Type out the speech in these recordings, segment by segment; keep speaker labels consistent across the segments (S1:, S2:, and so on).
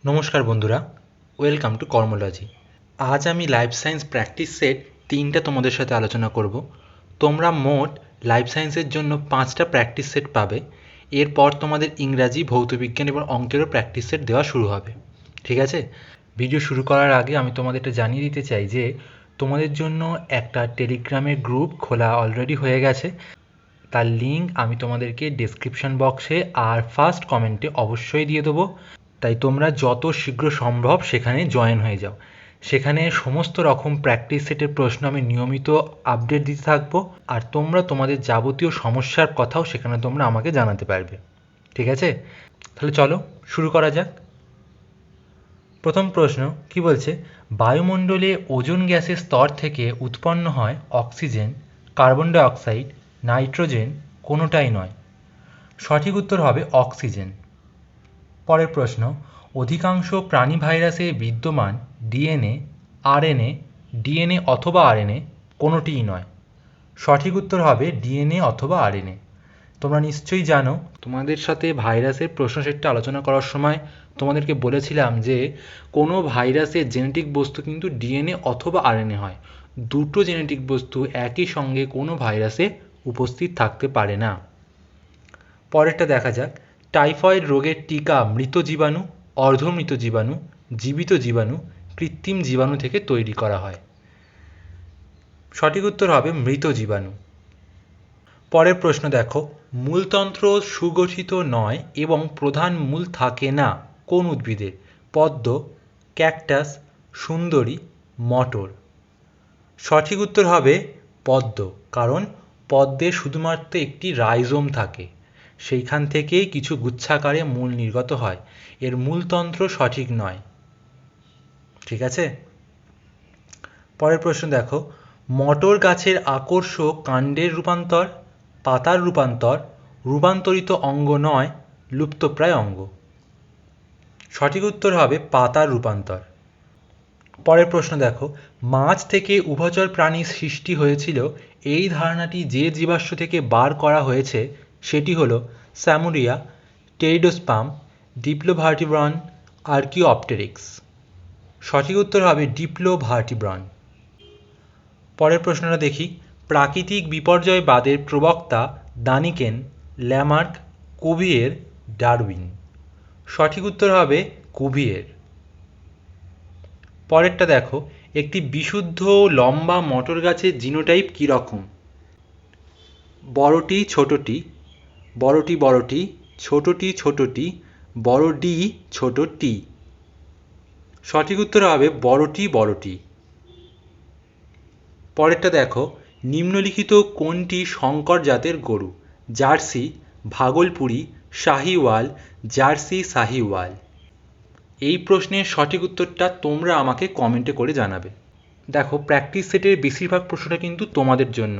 S1: নমস্কার বন্ধুরা, welcome to কর্মোলজি। আজ আমি লাইফ সায়েন্স প্র্যাকটিস সেট 3টা তোমাদের সাথে আলোচনা করব। তোমরা মোট লাইফ সায়েন্সের জন্য 5টা প্র্যাকটিস সেট পাবে। এরপর তোমাদের ইংরাজি, ভৌতবিজ্ঞান এবং অঙ্কেরও প্র্যাকটিস সেট দেওয়া শুরু হবে। ঠিক আছে? ভিডিও শুরু করার আগে আমি তোমাদের এটা জানিয়ে দিতে চাই যে তোমাদের জন্য একটা টেলিগ্রামের গ্রুপ খোলা অলরেডি হয়ে গেছে। তার লিঙ্ক আমি তোমাদেরকে ডেসক্রিপশন বক্সে আর ফার্স্ট কমেন্টে অবশ্যই দিয়ে দেবো। তাই তোমরা যত শীঘ্র সম্ভব সেখানে জয়েন হয়ে যাও। সেখানে সমস্ত রকম প্র্যাকটিস সেটের প্রশ্ন আমি নিয়মিত আপডেট দিতে থাকবো, আর তোমরা তোমাদের যাবতীয় সমস্যার কথাও সেখানে তোমরা আমাকে জানাতে পারবে। ঠিক আছে? তাহলে চলো শুরু করা যাক। প্রথম প্রশ্ন কি বলছে, বায়ুমণ্ডলে ওজোন গ্যাসের স্তর থেকে উৎপন্ন হয় oxygen, carbon die oxide, nitrogen কোনোটাই নয়। সঠিক উত্তর হবে অক্সিজেন। পরের প্রশ্ন, অধিকাংশ প্রাণী ভাইরাসে বিদ্যমান ডিএনএ, আরএনএ, ডিএনএ অথবা আরএনএ কোনোটিই নয়। সঠিক উত্তর হবে ডিএনএ অথবা আরএনএ। তোমরা নিশ্চয়ই জানো, তোমাদের সাথে ভাইরাসের প্রশ্ন সেটটা আলোচনা করার সময় তোমাদেরকে বলেছিলাম যে কোনো ভাইরাসের জেনেটিক বস্তু কিন্তু ডিএনএ অথবা আরএনএ হয়। দুটো জেনেটিক বস্তু একই সঙ্গে কোনো ভাইরাসে উপস্থিত থাকতে পারে না। পরেরটা দেখা যাক, টাইফয়েড রোগের টিকা মৃত জীবাণু, অর্ধমৃত জীবাণু, জীবিত জীবাণু, কৃত্রিম জীবাণু থেকে তৈরি করা হয়। সঠিক উত্তর হবে মৃত জীবাণু। পরের প্রশ্ন দেখো, মূলতন্ত্র সুগঠিত নয় এবং প্রধান মূল থাকে না কোন উদ্ভিদের? পদ্ম, ক্যাকটাস, সুন্দরী, মটর। সঠিক উত্তর হবে পদ্ম, কারণ পদ্মে শুধুমাত্র একটি রাইজোম থাকে, সেইখান থেকেই কিছু গুচ্ছাকারে মূল নির্গত হয়। এর মূলতন্ত্র সঠিক নয়। ঠিক আছে? পরের প্রশ্ন দেখো, মটর গাছের আকর্ষ কাণ্ডের রূপান্তর, পাতার রূপান্তর, রূপান্তরিত অঙ্গ নয়, লুপ্তপ্রায় অঙ্গ। সঠিক উত্তর হবে পাতার রূপান্তর। পরের প্রশ্ন দেখো, মাছ থেকে উভচর প্রাণী সৃষ্টি হয়েছিল এই ধারণাটি যে জীবাশ্ম থেকে বার করা হয়েছে সেটি হলো স্যামুরিয়া, টেরিডোস্পার্ম, ডিপ্লোভার্টিব্রন, আর্কিওপটেরিক্স। সঠিক উত্তর হবে ডিপ্লোভার্টিব্রন। পরের প্রশ্নটা দেখি, প্রাকৃতিক বিপর্যয়বাদের প্রবক্তা দানিকেন, ল্যামার্ক, কুভিয়ের, ডারউইন। সঠিক উত্তর হবে কুভিয়ের। পরেরটা দেখো, একটি বিশুদ্ধ লম্বা মটর গাছের জিনোটাইপ কী রকম? বড়টি ছোটটি, বড়টি বড়টি, ছোটটি ছোটটি, বড় ডি ছোট টি। সঠিক উত্তর হবে বড়টি বড়টি। পরেরটা দেখো, নিম্নলিখিত কোনটি শঙ্কর জাতের গরু? Jersey, Bhagalpuri, Sahiwal, jersey Sahiwal. এই প্রশ্নের সঠিক উত্তরটা তোমরা আমাকে কমেন্টে করে জানাবে। দেখো, প্র্যাকটিস সেটের বেশিরভাগ প্রশ্নটা কিন্তু তোমাদের জন্য।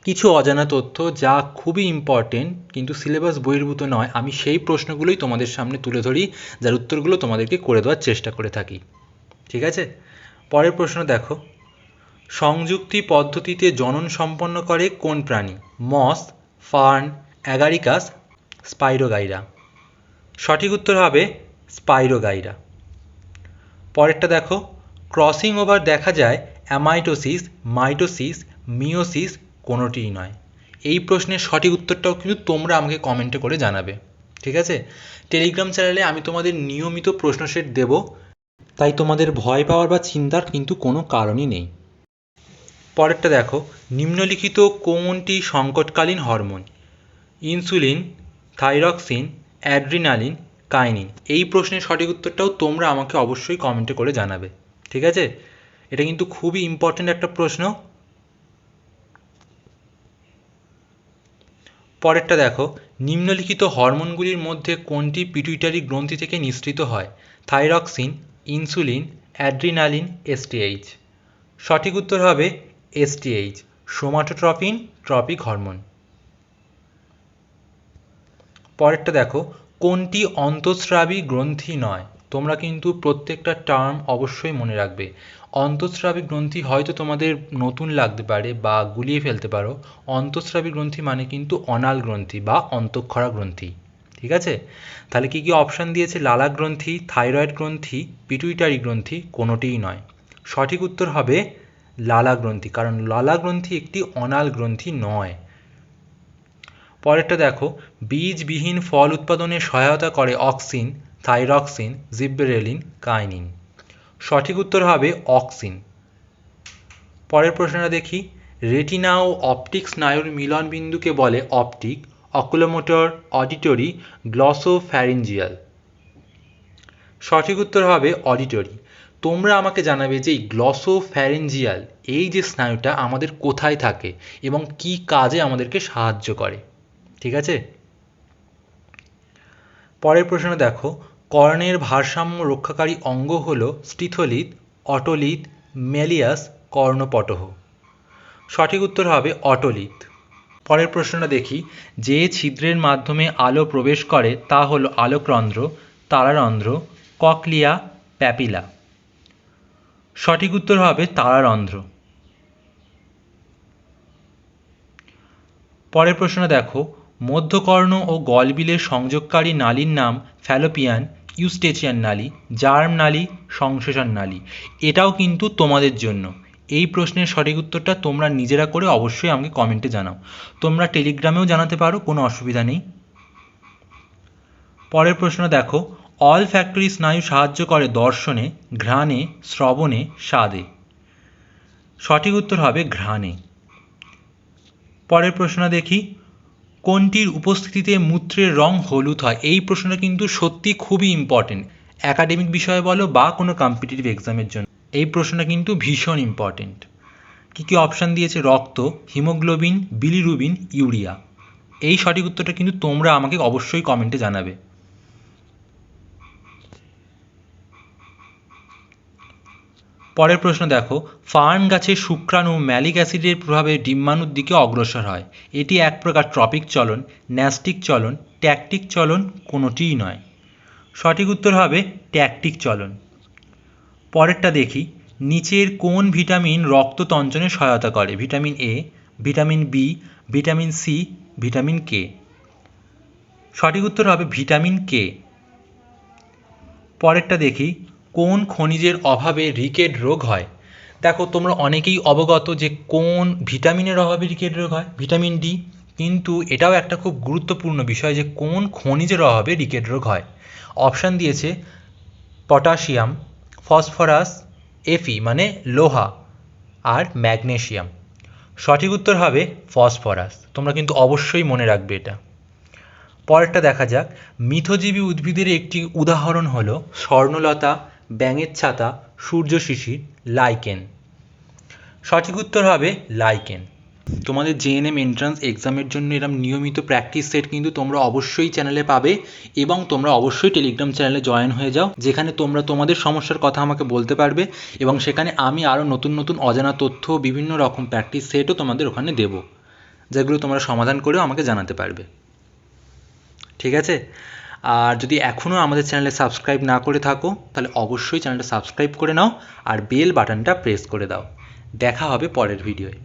S1: কিছু অজানা তথ্য যা খুবই ইম্পর্টেন্ট কিন্তু সিলেবাস বহির্ভূত নয়, আমি সেই প্রশ্নগুলোই তোমাদের সামনে তুলে ধরি, যার উত্তরগুলো তোমাদেরকে করে দেওয়ার চেষ্টা করে থাকি। ঠিক আছে? পরের প্রশ্ন দেখো, সংযুক্তি পদ্ধতিতে জনন সম্পন্ন করে কোন প্রাণী? মস, ফার্ন, অ্যাগারিকাস, স্পাইরোগাইরা। সঠিক উত্তর হবে স্পাইরোগাইরা। পরেরটা দেখো, ক্রসিং ওভার দেখা যায় অ্যামাইটোসিস, মাইটোসিস, মিওসিস কোনোটিই নয়। এই প্রশ্নের সঠিক উত্তরটাও কিন্তু তোমরা আমাকে কমেন্টে করে জানাবে। ঠিক আছে? টেলিগ্রাম চ্যানেলে আমি তোমাদের নিয়মিত প্রশ্ন সেট দেব, তাই তোমাদের ভয় পাওয়ার বা চিন্তার কিন্তু কোনো কারণই নেই। পরেরটা দেখো, নিম্নলিখিত কোনটি সংকটকালীন hormone? Insulin, thyroxine, adrenaline, kinin. এই প্রশ্নের সঠিক উত্তরটাও তোমরা আমাকে অবশ্যই কমেন্টে করে জানাবে। ঠিক আছে? এটা কিন্তু খুবই ইম্পর্ট্যান্ট একটা প্রশ্ন। পরেরটা দেখো, নিম্নলিখিত হরমোনগুলির মধ্যে কোনটি পিটুইটারি গ্রন্থি থেকে নিঃসৃত হয়? Thyroxine, insulin, adrenaline, STH. সঠিক উত্তর হবে এসটিএইচ, সোমাটোট্রপিন ট্রপিক হরমোন। পরেরটা দেখো, কোনটি অন্তঃস্রাবী গ্রন্থি নয়? তোমরা কিন্তু প্রত্যেকটা টার্ম অবশ্যই মনে রাখবে। অন্তঃস্রাবী গ্রন্থি হয়তো তোমাদের নতুন লাগতে পারে বা গুলিয়ে ফেলতে পারো। অন্তঃস্রাবী গ্রন্থি মানে কিন্তু অনাল গ্রন্থি বা অন্তঃক্ষরা গ্রন্থি। ঠিক আছে, তাহলে কি কি অপশান দিয়েছে? লালা গ্রন্থি, থাইরয়েড গ্রন্থি, পিটুইটারি গ্রন্থি, কোনোটিই নয়। সঠিক উত্তর হবে লালা গ্রন্থি, কারণ লালা গ্রন্থি একটি অনাল গ্রন্থি নয়। পরেরটা দেখো, বীজবিহীন ফল উৎপাদনে সহায়তা করে অক্সিন, থাইরক্সিন, জিব্বেরেলিন, কাইনিন। সঠিক উত্তর হবে অক্সিন। পরের প্রশ্নটা দেখি, রেটিনা ও অপটিক স্নায়ুর মিলন বিন্দুকে বলে অপটিক, অকুলোমোটর, অডিটরি, গ্লসোফ্যারিঞ্জিয়াল। সঠিক উত্তর হবে অডিটরি। তোমরা আমাকে জানাবে যে এই গ্লসোফ্যারিঞ্জিয়াল এই যে স্নায়ুটা আমাদের কোথায় থাকে এবং কি কাজে আমাদেরকে সাহায্য করে। ঠিক আছে, পরের প্রশ্ন দেখো, কর্ণের ভারসাম্য রক্ষাকারী অঙ্গ হল স্টিথোলিথ, অটোলিথ, ম্যালিয়াস, কর্ণপটহ। সঠিক উত্তর হবে অটোলিথ। পরের প্রশ্নটা দেখি, যে ছিদ্রের মাধ্যমে আলো প্রবেশ করে তা হল আলোকরন্ধ্র, তারারন্ধ্র, ককলিয়া, প্যাপিলা। সঠিক উত্তর হবে তারারন্ধ্র। পরের প্রশ্নটা দেখো, মধ্যকর্ণ ও গলবিলের সংযোগকারী নালীর নাম ফ্যালোপিয়ান, ইউস্টেচিয়ান নালী, জার্ম নালী, সংশ্লেষণ নালী। এটাও কিন্তু তোমাদের জন্য। এই প্রশ্নের সঠিক উত্তরটা তোমরা নিজেরা করে অবশ্যই আমাকে কমেন্টে জানাও। তোমরা টেলিগ্রামেও জানাতে পারো, কোনো অসুবিধা নেই। পরের প্রশ্ন দেখো, অল ফ্যাক্টরি স্নায়ু সাহায্য করে দর্শনে, ঘ্রাণে, শ্রবণে, স্বাদে। সঠিক উত্তর হবে ঘ্রাণে। পরের প্রশ্ন দেখি, কোনটির উপস্থিতিতে মূত্রের রং হলুদ হয়? এই প্রশ্নটা কিন্তু সত্যি খুবই ইম্পর্টেন্ট, একাডেমিক বিষয়ে বলো বা কোনো কম্পিটিটিভ এক্সামের জন্য এই প্রশ্নটা কিন্তু ভীষণ ইম্পর্টেন্ট। কী কী অপশান দিয়েছে? রক্ত, হিমোগ্লোবিন, বিলিরুবিন, ইউরিয়া। এই সঠিক উত্তরটা কিন্তু তোমরা আমাকে অবশ্যই কমেন্টে জানাবে। পরের প্রশ্ন দেখো, ফার্ন গাছের শুক্রাণু ম্যালিক অ্যাসিডের প্রভাবে ডিম্বাণুর দিকে অগ্রসর হয়। এটি এক প্রকার ট্রপিক চলন, ন্যাস্টিক চলন, ট্যাকটিক চলন, কোনোটিই নয়। সঠিক উত্তর হবে ট্যাকটিক চলন। পরেরটা দেখি, নিচের কোন ভিটামিন রক্ত তঞ্চনে সহায়তা করে? Vitamin A, vitamin B, vitamin C, vitamin K. সঠিক উত্তর হবে ভিটামিন কে। পরেরটা দেখি, কোন খনিজের অভাবে রিকেট রোগ হয়? দেখো তোমরা অনেকেই অবগত যে কোন ভিটামিনের অভাবে রিকেট রোগ হয়, ভিটামিন ডি। কিন্তু এটাও একটা খুব গুরুত্বপূর্ণ বিষয় যে কোন খনিজের অভাবে রিকেট রোগ হয়। অপশান দিয়েছে পটাশিয়াম, ফসফরাস, এফি মানে লোহা, আর ম্যাগনেশিয়াম। সঠিক উত্তর হবে ফসফরাস। তোমরা কিন্তু অবশ্যই মনে রাখবে এটা। পরেরটা দেখা যাক, মিথজীবী উদ্ভিদের একটি উদাহরণ হলো স্বর্ণলতা, ব্যাঙের ছাতা, সূর্য শিশির, লাইকেন। সঠিক উত্তর হবে লাইকেন। তোমাদের জেএনএম এন্ট্রান্স এক্সামের জন্য এরকম নিয়মিত প্র্যাকটিস সেট কিন্তু তোমরা অবশ্যই চ্যানেলে পাবে, এবং তোমরা অবশ্যই টেলিগ্রাম চ্যানেলে জয়েন হয়ে যাও, যেখানে তোমরা তোমাদের সমস্যার কথা আমাকে বলতে পারবে, এবং সেখানে আমি আরও নতুন নতুন অজানা তথ্য, বিভিন্ন রকম প্র্যাকটিস সেটও তোমাদের ওখানে দেবো, যেগুলো তোমরা সমাধান করেও আমাকে জানাতে পারবে। ঠিক আছে, আর যদি এখনও আমাদের চ্যানেলে সাবস্ক্রাইব না করে থাকো তাহলে অবশ্যই চ্যানেলটা সাবস্ক্রাইব করে নাও আর বেল বাটনটা প্রেস করে দাও। দেখা হবে পরের ভিডিওয়ে।